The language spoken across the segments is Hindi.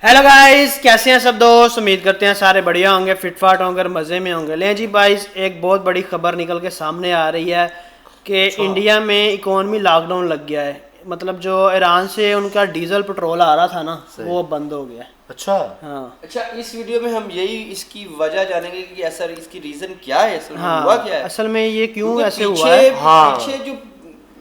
हेलो गाइस, कैसे हैं सब दोस्त। उम्मीद करते हैं सारे बढ़िया होंगे, फिटफाट होंगे और मज़े में होंगे। लें जी भाई, एक बहुत बड़ी खबर निकल के सामने आ रही है कि इंडिया में इकोनॉमी लॉकडाउन लग गया है। मतलब जो ईरान से उनका डीजल पेट्रोल आ रहा था ना, वो बंद हो गया है। अच्छा। हाँ अच्छा, इस वीडियो में हम यही इसकी वजह जानेंगे कि ऐसा इसकी रीजन क्या है, असल में हाँ, हुआ क्या है। असल में ये क्यों क्योंकि ऐसे हुआ है। हाँ। पीछे जो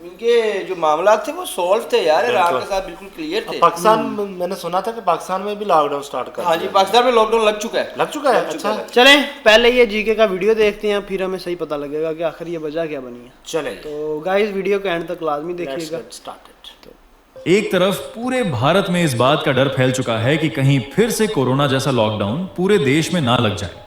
इनके जो मामला थे वो सॉल्व थे यार, ईरान के साथ बिल्कुल क्लियर थे। पाकिस्तान मैंने सुना था कि पाकिस्तान में भी लॉकडाउन स्टार्ट कर हाँ जी, पाकिस्तान में लॉकडाउन लग चुका है। लग चुका है। अच्छा चलें पहले ये जीके का वीडियो देखते हैं, फिर हमें सही पता लगेगा कि आखिर ये वजह क्या बनी है। चले तो गाइस, वीडियो के एंड तक लाजमी देखिएगा। एक तरफ पूरे भारत में इस बात का डर फैल चुका है कि कहीं फिर से कोरोना जैसा लॉकडाउन पूरे देश में ना लग जाए,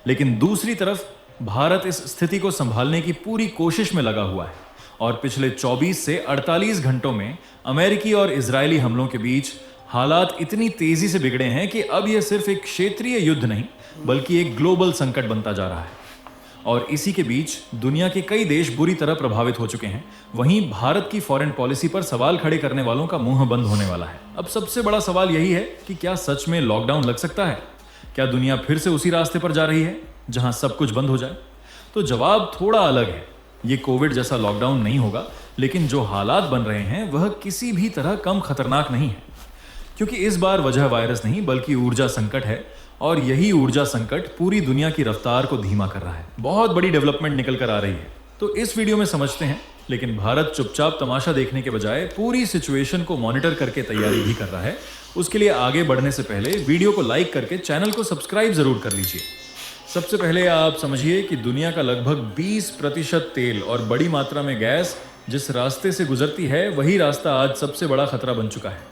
लेकिन दूसरी तरफ भारत इस स्थिति को संभालने की पूरी कोशिश में लगा हुआ है और पिछले 24 से 48 घंटों में अमेरिकी और इजरायली हमलों के बीच हालात इतनी तेजी से बिगड़े हैं कि अब यह सिर्फ एक क्षेत्रीय युद्ध नहीं बल्कि एक ग्लोबल संकट बनता जा रहा है। और इसी के बीच दुनिया के कई देश बुरी तरह प्रभावित हो चुके हैं। वहीं भारत की फॉरेन पॉलिसी पर सवाल खड़े करने वालों का मुंह बंद होने वाला है। अब सबसे बड़ा सवाल यही है कि क्या सच में लॉकडाउन लग सकता है? क्या दुनिया फिर से उसी रास्ते पर जा रही है जहां सब कुछ बंद हो जाए? तो जवाब थोड़ा अलग है। ये कोविड जैसा लॉकडाउन नहीं होगा, लेकिन जो हालात बन रहे हैं वह किसी भी तरह कम खतरनाक नहीं है, क्योंकि इस बार वजह वायरस नहीं बल्कि ऊर्जा संकट है। और यही ऊर्जा संकट पूरी दुनिया की रफ्तार को धीमा कर रहा है। बहुत बड़ी डेवलपमेंट निकल कर आ रही है, तो इस वीडियो में समझते हैं। लेकिन भारत चुपचाप तमाशा देखने के बजाय पूरी सिचुएशन को मॉनिटर करके तैयारी भी कर रहा है। उसके लिए आगे बढ़ने से पहले वीडियो को लाइक करके चैनल को सब्सक्राइब जरूर कर लीजिए। सबसे पहले आप समझिए कि दुनिया का लगभग 20% तेल और बड़ी मात्रा में गैस जिस रास्ते से गुजरती है, वही रास्ता आज सबसे बड़ा खतरा बन चुका है।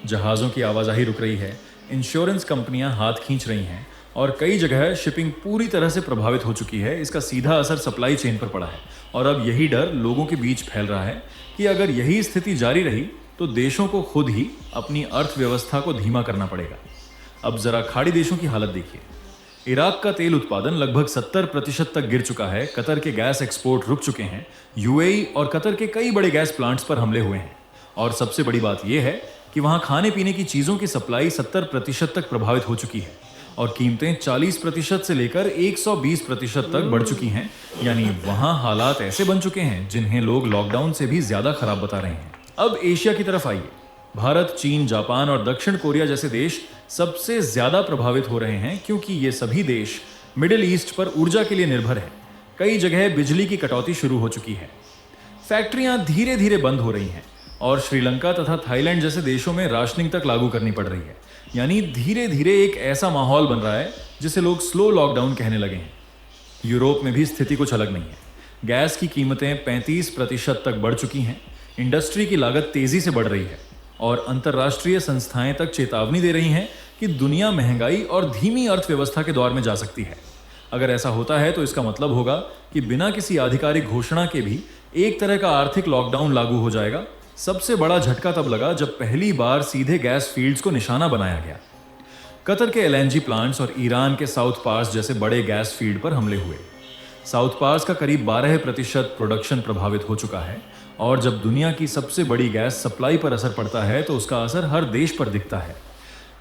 जहाज़ों की आवाजाही रुक रही है, इंश्योरेंस कंपनियां हाथ खींच रही हैं और कई जगह शिपिंग पूरी तरह से प्रभावित हो चुकी है। इसका सीधा असर सप्लाई चेन पर पड़ा है और अब यही डर लोगों के बीच फैल रहा है कि अगर यही स्थिति जारी रही तो देशों को खुद ही अपनी अर्थव्यवस्था को धीमा करना पड़ेगा। अब जरा खाड़ी देशों की हालत देखिए। इराक का तेल उत्पादन लगभग 70% तक गिर चुका है। कतर के गैस एक्सपोर्ट रुक चुके हैं। यूएई और कतर के कई बड़े गैस प्लांट्स पर हमले हुए हैं और सबसे बड़ी बात यह है कि वहां खाने पीने की चीजों की सप्लाई 70% तक प्रभावित हो चुकी है और कीमतें 40% से लेकर 120% तक बढ़ चुकी हैं। यानी वहां हालात ऐसे बन चुके हैं जिन्हें लोग लॉकडाउन से भी ज्यादा खराब बता रहे हैं। अब एशिया की तरफ आइए। भारत, चीन, जापान और दक्षिण कोरिया जैसे देश सबसे ज्यादा प्रभावित हो रहे हैं, क्योंकि ये सभी देश मिडिल ईस्ट पर ऊर्जा के लिए निर्भर है। कई जगह बिजली की कटौती शुरू हो चुकी है, फैक्ट्रियां धीरे धीरे बंद हो रही हैं और श्रीलंका तथा थाईलैंड जैसे देशों में राशनिंग तक लागू करनी पड़ रही है। यानी धीरे धीरे एक ऐसा माहौल बन रहा है जिसे लोग स्लो लॉकडाउन कहने लगे हैं। यूरोप में भी स्थिति कुछ अलग नहीं है। गैस की कीमतें 35% तक बढ़ चुकी हैं। इंडस्ट्री की लागत तेजी से बढ़ रही है और अंतर्राष्ट्रीय संस्थाएं तक चेतावनी दे रही हैं कि दुनिया महंगाई और धीमी अर्थव्यवस्था के दौर में जा सकती है। अगर ऐसा होता है तो इसका मतलब होगा कि बिना किसी आधिकारिक घोषणा के भी एक तरह का आर्थिक लॉकडाउन लागू हो जाएगा। सबसे बड़ा झटका तब लगा जब पहली बार सीधे गैस फील्ड्स को निशाना बनाया गया। कतर के एलएनजी प्लांट्स और ईरान के साउथ पार्स जैसे बड़े गैस फील्ड पर हमले हुए। साउथ पार्स का करीब 12% प्रोडक्शन प्रभावित हो चुका है और जब दुनिया की सबसे बड़ी गैस सप्लाई पर असर पड़ता है तो उसका असर हर देश पर दिखता है।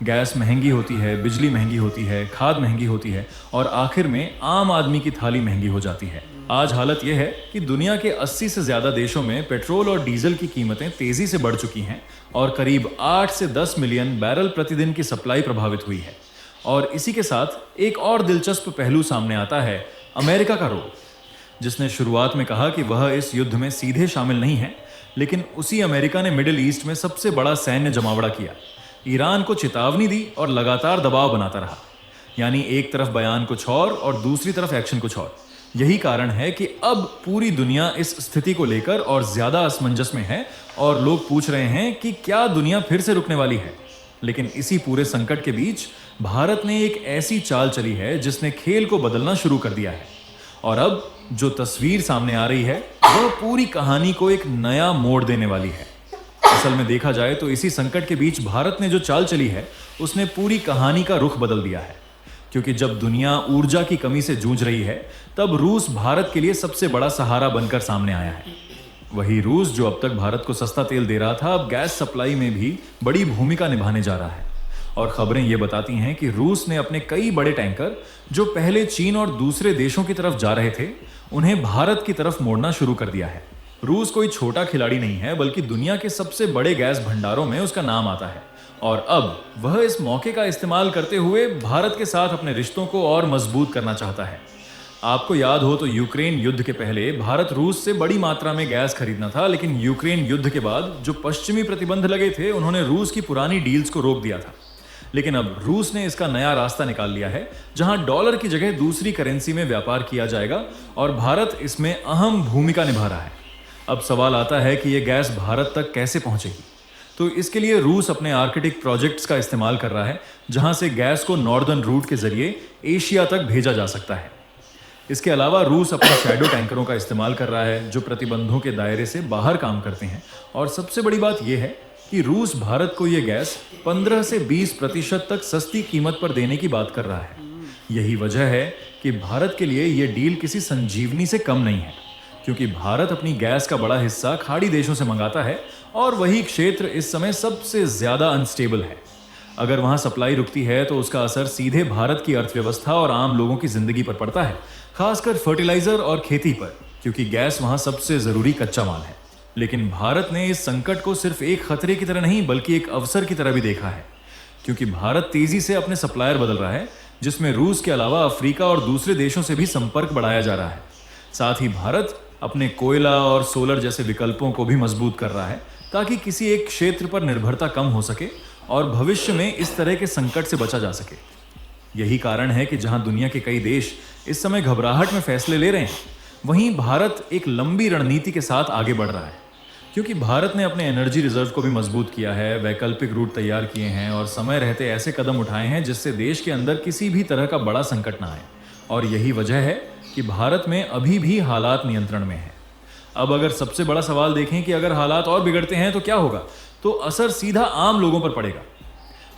गैस महंगी होती है, बिजली महंगी होती है, खाद महंगी होती है और आखिर में आम आदमी की थाली महंगी हो जाती है। आज हालत यह है कि दुनिया के 80 से ज्यादा देशों में पेट्रोल और डीजल की कीमतें तेजी से बढ़ चुकी हैं और करीब 8 से 10 मिलियन बैरल प्रतिदिन की सप्लाई प्रभावित हुई है। और इसी के साथ एक और दिलचस्प पहलू सामने आता है, अमेरिका का रोल, जिसने शुरुआत में कहा कि वह इस युद्ध में सीधे शामिल नहीं है, लेकिन उसी अमेरिका ने मिडिल ईस्ट में सबसे बड़ा सैन्य जमावड़ा किया, ईरान को चेतावनी दी और लगातार दबाव बनाता रहा। यानी एक तरफ बयान कुछ और दूसरी तरफ एक्शन कुछ और। यही कारण है कि अब पूरी दुनिया इस स्थिति को लेकर और ज्यादा असमंजस में है और लोग पूछ रहे हैं कि क्या दुनिया फिर से रुकने वाली है। लेकिन इसी पूरे संकट के बीच भारत ने एक ऐसी चाल चली है जिसने खेल को बदलना शुरू कर दिया है और अब जो तस्वीर सामने आ रही है वह पूरी कहानी को एक नया मोड़ देने वाली है। असल में देखा जाए तो इसी संकट के बीच भारत ने जो चाल चली है उसने पूरी कहानी का रुख बदल दिया है, क्योंकि जब दुनिया ऊर्जा की कमी से जूझ रही है तब रूस भारत के लिए सबसे बड़ा सहारा बनकर सामने आया है। वही रूस जो अब तक भारत को सस्ता तेल दे रहा था, अब गैस सप्लाई में भी बड़ी भूमिका निभाने जा रहा है और खबरें ये बताती हैं कि रूस ने अपने कई बड़े टैंकर जो पहले चीन और दूसरे देशों की तरफ जा रहे थे, उन्हें भारत की तरफ मोड़ना शुरू कर दिया है। रूस कोई छोटा खिलाड़ी नहीं है, बल्कि दुनिया के सबसे बड़े गैस भंडारों में उसका नाम आता है और अब वह इस मौके का इस्तेमाल करते हुए भारत के साथ अपने रिश्तों को और मजबूत करना चाहता है। आपको याद हो तो यूक्रेन युद्ध के पहले भारत रूस से बड़ी मात्रा में गैस खरीदना था, लेकिन यूक्रेन युद्ध के बाद जो पश्चिमी प्रतिबंध लगे थे उन्होंने रूस की पुरानी डील्स को रोक दिया था। लेकिन अब रूस ने इसका नया रास्ता निकाल लिया है, जहां डॉलर की जगह दूसरी करेंसी में व्यापार किया जाएगा और भारत इसमें अहम भूमिका निभा रहा है। अब सवाल आता है कि यह गैस भारत तक कैसे पहुंचेगी। तो इसके लिए रूस अपने आर्कटिक प्रोजेक्ट्स का इस्तेमाल कर रहा है, जहां से गैस को नॉर्दर्न रूट के जरिए एशिया तक भेजा जा सकता है। इसके अलावा रूस अपने शैडो टैंकरों का इस्तेमाल कर रहा है, जो प्रतिबंधों के दायरे से बाहर काम करते हैं। और सबसे बड़ी बात यह है कि रूस भारत को यह गैस 15 से 20% तक सस्ती कीमत पर देने की बात कर रहा है। यही वजह है कि भारत के लिए यह डील किसी संजीवनी से कम नहीं है, क्योंकि भारत अपनी गैस का बड़ा हिस्सा खाड़ी देशों से मंगाता है और वही क्षेत्र इस समय सबसे ज्यादा अनस्टेबल है। अगर वहां सप्लाई रुकती है तो उसका असर सीधे भारत की अर्थव्यवस्था और आम लोगों की जिंदगी पर पड़ता है, खासकर फर्टिलाइजर और खेती पर, क्योंकि गैस वहां सबसे जरूरी कच्चा माल है। लेकिन भारत ने इस संकट को सिर्फ एक खतरे की तरह नहीं, बल्कि एक अवसर की तरह भी देखा है, क्योंकि भारत तेजी से अपने सप्लायर बदल रहा है, जिसमें रूस के अलावा अफ्रीका और दूसरे देशों से भी संपर्क बढ़ाया जा रहा है। साथ ही भारत अपने कोयला और सोलर जैसे विकल्पों को भी मजबूत कर रहा है, ताकि किसी एक क्षेत्र पर निर्भरता कम हो सके और भविष्य में इस तरह के संकट से बचा जा सके। यही कारण है कि जहां दुनिया के कई देश इस समय घबराहट में फैसले ले रहे हैं, वहीं भारत एक लंबी रणनीति के साथ आगे बढ़ रहा है, क्योंकि भारत ने अपने एनर्जी रिजर्व को भी मजबूत किया है, वैकल्पिक रूट तैयार किए हैं और समय रहते ऐसे कदम उठाए हैं जिससे देश के अंदर किसी भी तरह का बड़ा संकट ना आए। और यही वजह है कि भारत में अभी भी हालात नियंत्रण में हैं। अब अगर सबसे बड़ा सवाल देखें कि अगर हालात और बिगड़ते हैं तो क्या होगा, तो असर सीधा आम लोगों पर पड़ेगा।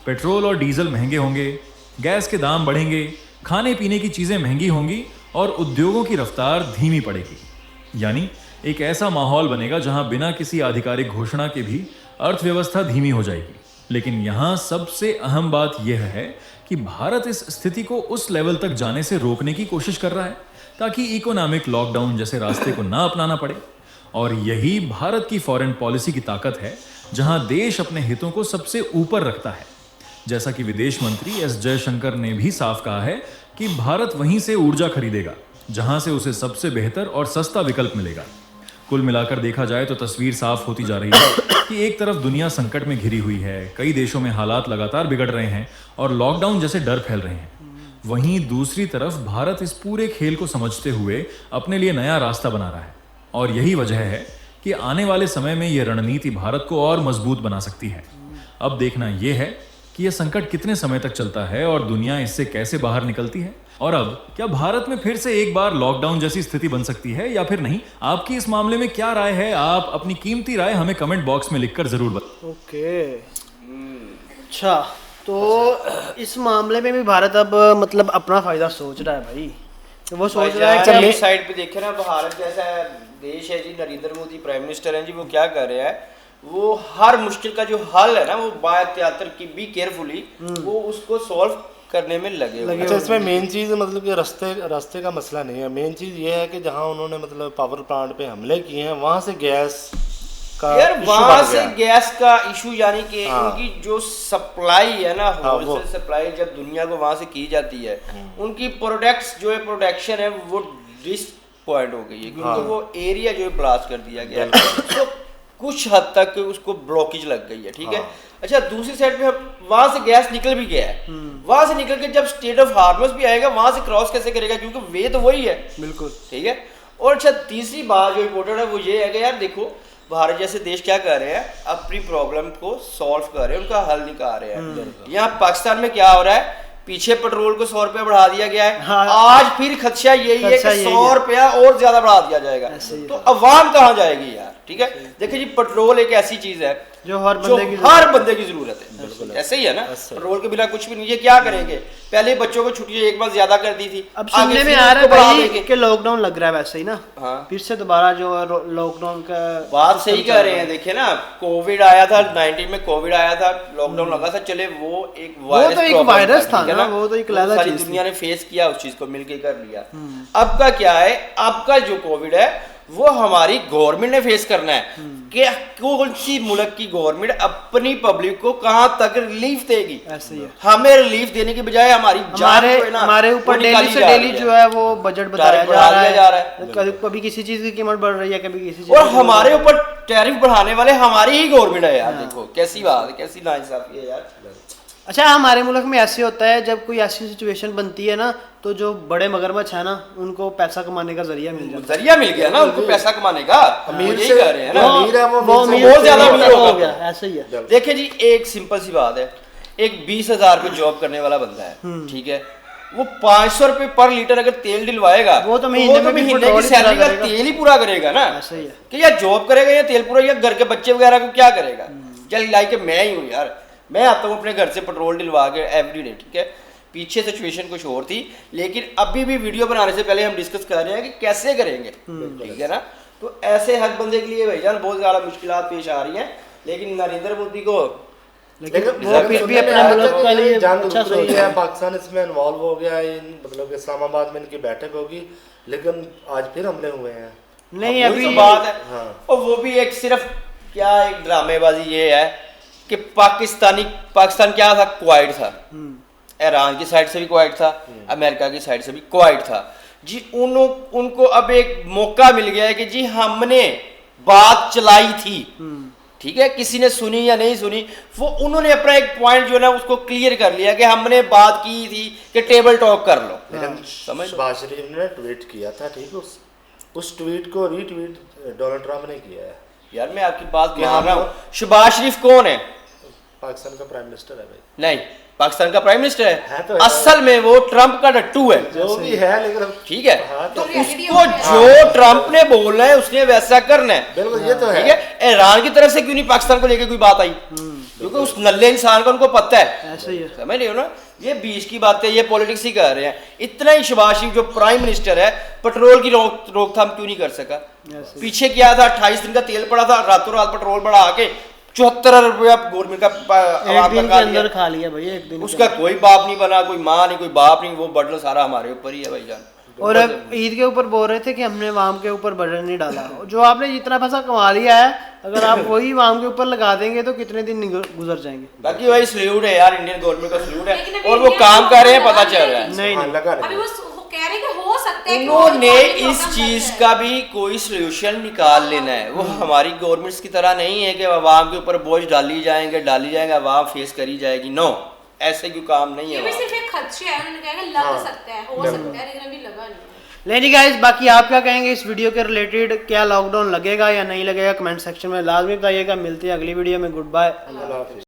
पेट्रोल और डीजल महंगे होंगे, गैस के दाम बढ़ेंगे, खाने पीने की चीजें महंगी होंगी और उद्योगों की रफ्तार धीमी पड़ेगी। यानी एक ऐसा माहौल बनेगा जहां बिना किसी आधिकारिक घोषणा के भी अर्थव्यवस्था धीमी हो जाएगी। लेकिन यहां सबसे अहम बात यह है कि भारत इस स्थिति को उस लेवल तक जाने से रोकने की कोशिश कर रहा है, ताकि इकोनॉमिक लॉकडाउन जैसे रास्ते को ना अपनाना पड़े। और यही भारत की फॉरेन पॉलिसी की ताकत है, जहां देश अपने हितों को सबसे ऊपर रखता है। जैसा कि विदेश मंत्री एस जयशंकर ने भी साफ कहा है कि भारत वहीं से ऊर्जा खरीदेगा जहां से उसे सबसे बेहतर और सस्ता विकल्प मिलेगा। कुल मिलाकर देखा जाए तो तस्वीर साफ होती जा रही है कि एक तरफ दुनिया संकट में घिरी हुई है, कई देशों में हालात लगातार बिगड़ रहे हैं और लॉकडाउन जैसे डर फैल रहे हैं। वहीं दूसरी तरफ भारत इस पूरे खेल को समझते हुए अपने लिए नया रास्ता बना रहा है। और यही वजह है कि आने वाले समय में यह रणनीति भारत को और मजबूत बना सकती है। अब देखना यह है कि यह संकट कितने समय तक चलता है और दुनिया इससे कैसे बाहर निकलती है। और अब क्या भारत में फिर से एक बार लॉकडाउन जैसी स्थिति बन सकती है या फिर नहीं? आपकी इस मामले में क्या राय है? आप अपनी कीमती राय हमें कमेंट बॉक्स में लिखकर जरूर बताएं। ओके, अच्छा, तो इस मामले में भी भारत अब मतलब अपना फायदा सोच रहा है भाई। तो वो सोच रहा है कि साइड पे देखे ना, भारत जैसा देश है जी, नरेंद्र मोदी प्राइम मिनिस्टर हैं जी, वो क्या कर रहे हैं, वो हर मुश्किल का जो हल है ना, वो बायतियातर की बी केयरफुली वो उसको सॉल्व करने में लगे। अच्छा, इसमें मेन चीज़ मतलब कि रास्ते का मसला नहीं है। मेन चीज़ ये है कि जहाँ उन्होंने मतलब पावर प्लांट पे हमले किए हैं, वहाँ से गैस का यार, वहाँ से गैस का इशू, यानी कि उनकी जो सप्लाई है ना, होलसेल सप्लाई जब दुनिया को वहाँ से की जाती है, उनकी प्रोडक्ट्स जो है, प्रोडक्शन है, वो रिस्क पॉइंट हो गई है, क्योंकि वो एरिया जो है ब्लास्ट कर दिया गया है, तो कुछ हद तक उसको ब्लॉकेज लग गई है। ठीक है। अच्छा, दूसरी साइड पे वहां से गैस निकल भी गया है, वहां से निकल के जब स्टेट ऑफ हार्मस भी आएगा, वहां से क्रॉस कैसे करेगा, क्योंकि वे तो वही है। बिल्कुल ठीक है। और अच्छा, तीसरी बात जो इम्पोर्टेंट है वो ये है कि यार देखो, भारत जैसे देश क्या कर रहे हैं, अपनी प्रॉब्लम को सॉल्व कर रहे हैं, उनका हल निकाल रहे हैं। यहाँ पाकिस्तान में क्या हो रहा है, पीछे पेट्रोल को 100 रुपया बढ़ा दिया गया है। हाँ, आज फिर खदशा यही है कि 100 रुपया और ज्यादा बढ़ा दिया जाएगा, तो अवाम कहाँ जाएगी यार। ठीक है। देखिए जी, पेट्रोल एक ऐसी चीज है जो हर जो बंदे की हर बंदे की जरूरत है, ऐसे ही है ना। पेट्रोल के बिना कुछ भी नहीं। ये क्या करेंगे, पहले बच्चों को छुट्टियां एक बार ज्यादा कर दी थी, अब सुनने में आ रहा है भाई कि लॉकडाउन लग रहा है वैसे ही ना, हाँ। फिर से दोबारा जो लॉकडाउन का बात सही कह रहे हैं। देखिए ना, कोविड आया था 19 में, कोविड आया था, लॉकडाउन लगा था, चले वो एक वायरस, तो एक वायरस था ना, वो तो एक अलग सारी चीज थी। दुनिया ने फेस किया, उस चीज को मिलके कर लिया। अब का क्या है, अब का जो कोविड है वो हमारी गवर्नमेंट ने फेस करना है कि कौन सी मुल्क की गवर्नमेंट अपनी पब्लिक को कहां तक रिलीफ देगी। ऐसे ही है। हमें रिलीफ देने के बजाय हमारी जान जो है ना, हमारे ऊपर वो निकाली डेली से जा रही डेली जो है वो बजट बताया बढ़ा दिया जा रहा है, कभी किसी चीज की कीमत बढ़ रही है, कभी किसी चीज और हमारे ऊपर टैरिफ बढ़ाने वाले हमारी ही गवर्नमेंट है यार। देखो कैसी बात है, कैसी नाइंसाफी है यार। अच्छा, हमारे मुल्क में ऐसे होता है जब कोई ऐसी सिचुएशन बनती है ना, तो जो बड़े मगरमच्छ है ना, उनको पैसा कमाने का जरिया मिल जाता है। जरिया मिल गया ना उनको पैसा कमाने का, अमीर यही से कह रहे हैं ना, अमीर है वो बहुत ज्यादा अमीर हो होगा। गया, ऐसे ही है। देखिए जी, एक सिंपल सी बात है, एक 20,000 पे जॉब करने वाला बंदा है, ठीक है, वो 500 रुपए पर लीटर अगर तेल दिलवाएगा, वो तो महीने में भी महीने पेट्रोल की ही पूरा सैलरी का करेगा। तेल ही पूरा करेगा ना। ऐसे ही है। कि या जॉब करेगा या तेल पूरा, या घर के बच्चे वगैरह को क्या करेगा। चल लाइक मैं ही हूँ यार, मैं आता हूँ अपने घर से पेट्रोल दिलवा के एवरीडे, ठीक है। पीछे सिचुएशन कुछ और थी, लेकिन अभी भी वीडियो बनाने से पहले हम डिस्कस कर रहे हैं कि कैसे करेंगे, ठीक है ना। तो ऐसे हर बंदे के लिए भाईजान बहुत ज्यादा मुश्किलात पेश आ रही हैं, लेकिन नरेंद्र मोदी को लेकिन वो फिर भी अपने मुल्क के लिए अच्छा सोच रहे हैं। पाकिस्तान इसमें इन्वॉल्व हो गया, मतलब कि इस्लामाबाद में इनकी बैठक होगी, लेकिन आज फिर हमले हुए हैं। नहीं, वही अभी तो बात है। हाँ। और वो भी एक सिर्फ क्या एक ड्रामेबाजी ये है कि पाकिस्तान क्या था, क्वाइट था, ईरान की साइड से भी क्वाइट था, अमेरिका की साइड से भी क्वाइट था जी। उनको अब एक मौका मिल गया है कि जी हमने बात चलाई थी, ठीक है, किसी ने सुनी या नहीं सुनी, वो उन्होंने अपना एक पॉइंट जो है ना उसको क्लियर कर लिया कि हमने बात की थी कि टेबल टॉक कर लो। लेकिन समझ लो। शहबाज शरीफ ने ट्वीट किया था, ठीक है, उस ट्वीट को रीट्वीट डोनाल्ड ट्रंप ने किया है। यार मैं आपकी बात मान रहा हूँ, शहबाज शरीफ कौन है? पाकिस्तान का प्राइम मिनिस्टर है भाई। नहीं, पाकिस्तान का प्राइम मिनिस्टर है है, तो है। असल में वो ट्रंप का डट्टू है, जो भी है, लेकिन ठीक है। हाँ, तो तो उसको जो ट्रंप ने बोलना है उसने वैसा करना है, बिल्कुल, ये तो ठीक है। है। ईरान की तरफ से क्यों नहीं पाकिस्तान को लेके कोई बात आई, क्योंकि उस नल्ले इंसान का उनको पता है। ऐसे ही है। समझ रहे हो ना, ये बीच की बातें, ये पॉलिटिक्स ही कर रहे हैं। इतना ही शहबाज शरीफ जो प्राइम मिनिस्टर है, पेट्रोल की रोकथाम क्यों नहीं कर सका? ऐसे ही। पीछे क्या था, 28 दिन का तेल पड़ा था, रातों रात पेट्रोल बढ़ा के 74 रुपया गवर्नमेंट का एक आवाम दिन का के खा अंदर लिया। खा लिया भाई, एक दिन के उसका कोई बाप नहीं बना, कोई माँ नहीं, कोई बाप नहीं, वो बर्डन सारा हमारे ऊपर ही है भाईजान। और अब ईद के ऊपर बोल रहे थे कि हमने वाम के ऊपर बटन नहीं डाला। जो आपने जितना पैसा कमा लिया है, अगर आप वही वाम के ऊपर लगा देंगे तो कितने दिन गुजर जाएंगे। बाकी वही सल्यूट है यार, इंडियन गवर्नमेंट का सल्यूट लेकिन है, अभी और वो इंडियन काम कर रहे हैं, गवर्नमेंट पता चल रहा है। नहीं हाँ, नहीं, लगा अभी नहीं। वो कह रहे हैं कि हो सकता है कि उन्होंने और इस प्रॉब्लम चीज है। का भी कोई सोल्यूशन निकाल लेना है। वो हमारी गवर्नमेंट्स की तरह नहीं है कि अवाम के ऊपर बोझ डाली जाएंगे, अवाम फेस करी जाएगी। नो, ऐसे क्यों काम नहीं ये भी है। सिर्फ एक खदशे है, उन्होंने कहा कि लग सकता है, हो सकता है, लेकिन अभी लगा नहीं है। लेनी गाइस, बाकी आप क्या कहेंगे इस वीडियो के रिलेटेड? क्या लॉकडाउन लगेगा या नहीं लगेगा? कमेंट सेक्शन में लाजमी बताइएगा। मिलते हैं अगली वीडियो में। Good bye. अल्लाह हाफिज़।